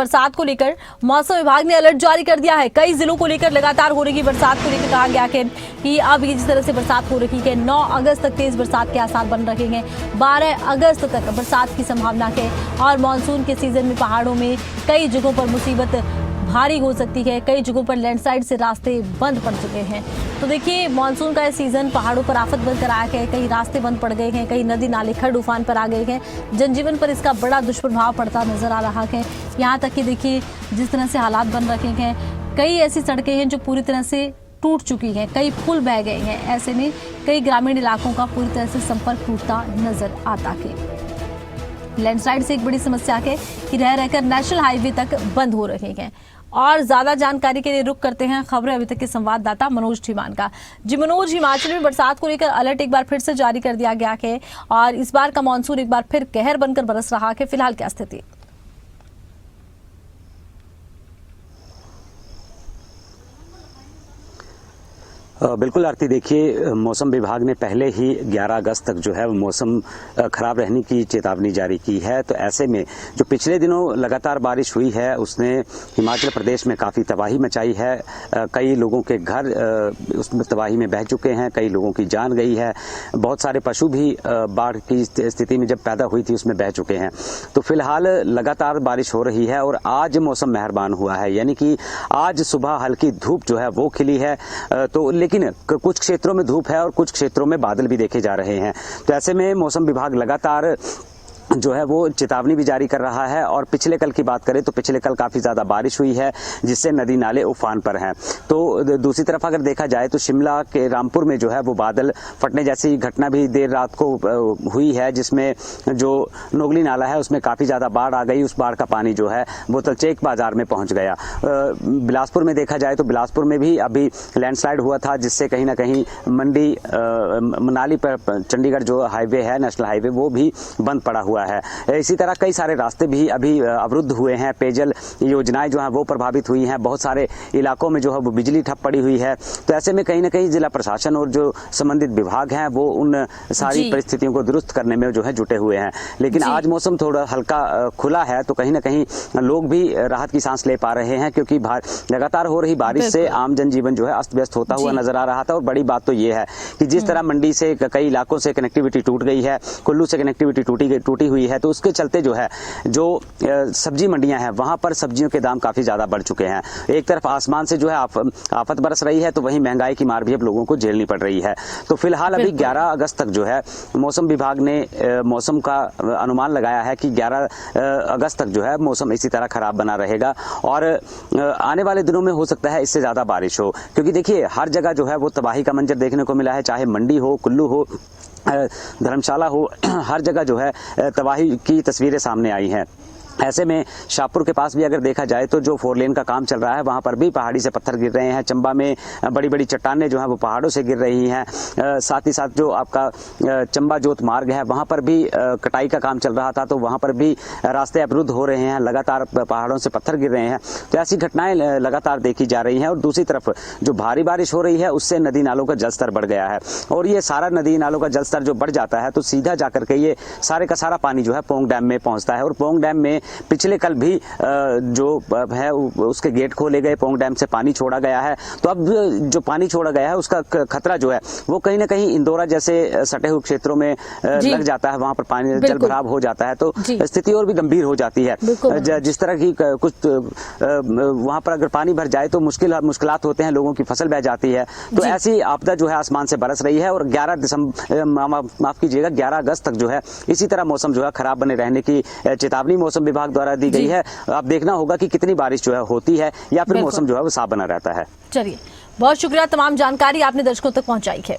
बरसात को लेकर मौसम विभाग ने अलर्ट जारी कर दिया है। कई जिलों को लेकर लगातार हो रही बरसात को लेकर कहा गया है कि अब जिस तरह से बरसात हो रही है 9 अगस्त तक तेज बरसात के आसार बन रहे हैं। 12 अगस्त तक बरसात की संभावना है और मानसून के सीजन में पहाड़ों में कई जगहों पर मुसीबत भारी हो सकती है। कई जगहों पर लैंडस्लाइड से रास्ते बंद पड़ चुके हैं। तो देखिए, मानसून का सीजन पहाड़ों पर आफत बनकर आया है। कई रास्ते बंद पड़ गए हैं, कई नदी नाले खड़ उफान पर आ गए हैं। जनजीवन पर इसका बड़ा दुष्प्रभाव पड़ता नजर आ रहा है। यहाँ तक कि देखिए, जिस तरह से हालात बन रखे हैं, कई ऐसी सड़कें हैं जो पूरी तरह से टूट चुकी हैं, कई पुल बह गए हैं। ऐसे में कई ग्रामीण इलाकों का पूरी तरह से संपर्क टूटता नजर आता है। लैंडस्लाइड से एक बड़ी समस्या है कि रह रहकर नेशनल हाईवे तक बंद हो रहे हैं। और ज्यादा जानकारी के लिए रुक करते हैं खबरें अभी तक के संवाददाता मनोज धीमान का। जी मनोज, हिमाचल में बरसात को लेकर अलर्ट एक बार फिर से जारी कर दिया गया है और इस बार का मानसून एक बार फिर कहर बनकर बरस रहा है। फिलहाल क्या स्थिति? बिल्कुल आरती, देखिए, मौसम विभाग ने पहले ही 11 अगस्त तक जो है वो मौसम खराब रहने की चेतावनी जारी की है। तो ऐसे में जो पिछले दिनों लगातार बारिश हुई है उसने हिमाचल प्रदेश में काफ़ी तबाही मचाई है। कई लोगों के घर उसमें तबाही में बह चुके हैं, कई लोगों की जान गई है। बहुत सारे पशु भी बाढ़ की स्थिति में जब पैदा हुई थी उसमें बह चुके हैं। तो फिलहाल लगातार बारिश हो रही है और आज मौसम मेहरबान हुआ है, यानी कि आज सुबह हल्की धूप जो है वो खिली है। तो लेकिन कुछ क्षेत्रों में धूप है और कुछ क्षेत्रों में बादल भी देखे जा रहे हैं। तो ऐसे में मौसम विभाग लगातार जो है वो चेतावनी भी जारी कर रहा है। और पिछले कल की बात करें तो पिछले कल काफ़ी ज़्यादा बारिश हुई है जिससे नदी नाले उफान पर हैं। तो दूसरी तरफ अगर देखा जाए तो शिमला के रामपुर में जो है वो बादल फटने जैसी घटना भी देर रात को हुई है, जिसमें जो नोगली नाला है उसमें काफ़ी ज़्यादा बाढ़ आ गई। उस बाढ़ का पानी जो है वो तलचेक बाजार में पहुँच गया। बिलासपुर में देखा जाए तो बिलासपुर में भी अभी लैंडस्लाइड हुआ था, जिससे कहीं ना कहीं मंडी मनाली पर चंडीगढ़ जो हाईवे है, नेशनल हाईवे, वो भी बंद पड़ा हुआ है। इसी तरह कई सारे रास्ते भी अभी अवरुद्ध हुए हैं। पेयजल योजनाएं जो हैं वो प्रभावित हुई हैं। बहुत सारे इलाकों में जो है वो बिजली ठप पड़ी हुई है। तो ऐसे में कहीं ना कहीं जिला प्रशासन और जो संबंधित विभाग हैं वो उन सारी परिस्थितियों को दुरुस्त करने में जो है जुटे हुए हैं। लेकिन आज मौसम थोड़ा हल्का खुला है तो कहीं ना कहीं लोग भी राहत की सांस ले पा रहे हैं, क्योंकि लगातार हो रही बारिश से आम जनजीवन जो है अस्त व्यस्त होता हुआ नजर आ रहा था। और बड़ी बात तो ये है कि जिस तरह मंडी से कई इलाकों से कनेक्टिविटी टूट गई है, कुल्लू से कनेक्टिविटी टूटी हुई है, तो उसके चलते जो है जो सब्जी मंडियां हैं वहां पर सब्जियों के दाम काफी ज्यादा बढ़ चुके हैं। एक तरफ आसमान से जो है आफत बरस रही है तो वहीं महंगाई की मार भी अब लोगों को झेलनी पड़ रही है। तो फिलहाल अभी 11 अगस्त तक जो है मौसम विभाग ने मौसम का अनुमान लगाया है कि 11 अगस्त तक जो है मौसम इसी तरह खराब बना रहेगा और आने वाले दिनों में हो सकता है इससे ज्यादा बारिश हो, क्योंकि देखिए हर जगह जो है वो तबाही का मंजर देखने को मिला है। चाहे मंडी हो, कुल्लू हो, धर्मशाला हो, हर जगह जो है तबाही की तस्वीरें सामने आई हैं। ऐसे में शाहपुर के पास भी अगर देखा जाए तो जो 4 लेन का काम चल रहा है वहां पर भी पहाड़ी से पत्थर गिर रहे हैं। चंबा में बड़ी बड़ी चट्टानें जो हैं वो पहाड़ों से गिर रही हैं। साथ ही साथ जो आपका चंबा जोत मार्ग है वहां पर भी कटाई का काम चल रहा था, तो वहां पर भी रास्ते अवरुद्ध हो रहे हैं, लगातार पहाड़ों से पत्थर गिर रहे हैं। तो ऐसी घटनाएं लगातार देखी जा रही हैं। और दूसरी तरफ जो भारी बारिश हो रही है उससे नदी नालों का जलस्तर बढ़ गया है और ये सारा नदी नालों का जलस्तर जो बढ़ जाता है तो सीधा जाकर के ये सारे का सारा पानी जो है पोंग डैम में पहुंचता है। और पोंग डैम में पिछले कल भी जो है उसके गेट खोले गए, पोंग डैम से पानी छोड़ा गया है। तो अब जो पानी छोड़ा गया है उसका खतरा जो है वो कहीं ना कहीं इंदौरा जैसे सटे हुए क्षेत्रों में लग जाता है, वहां पर पानी जल भराव हो जाता है तो स्थिति और भी गंभीर हो जाती है। जिस तरह की कुछ वहां पर अगर पानी भर जाए तो मुश्किलात होते हैं, लोगों की फसल बह जाती है। तो ऐसी आपदा जो है आसमान से बरस रही है और 11 अगस्त तक जो है इसी तरह मौसम जो है खराब बने रहने की चेतावनी मौसम विभाग द्वारा दी गई है। अब देखना होगा कि कितनी बारिश जो है होती है या फिर मौसम जो है वो साफ बना रहता है। चलिए, बहुत शुक्रिया, तमाम जानकारी आपने दर्शकों तक पहुंचाई है।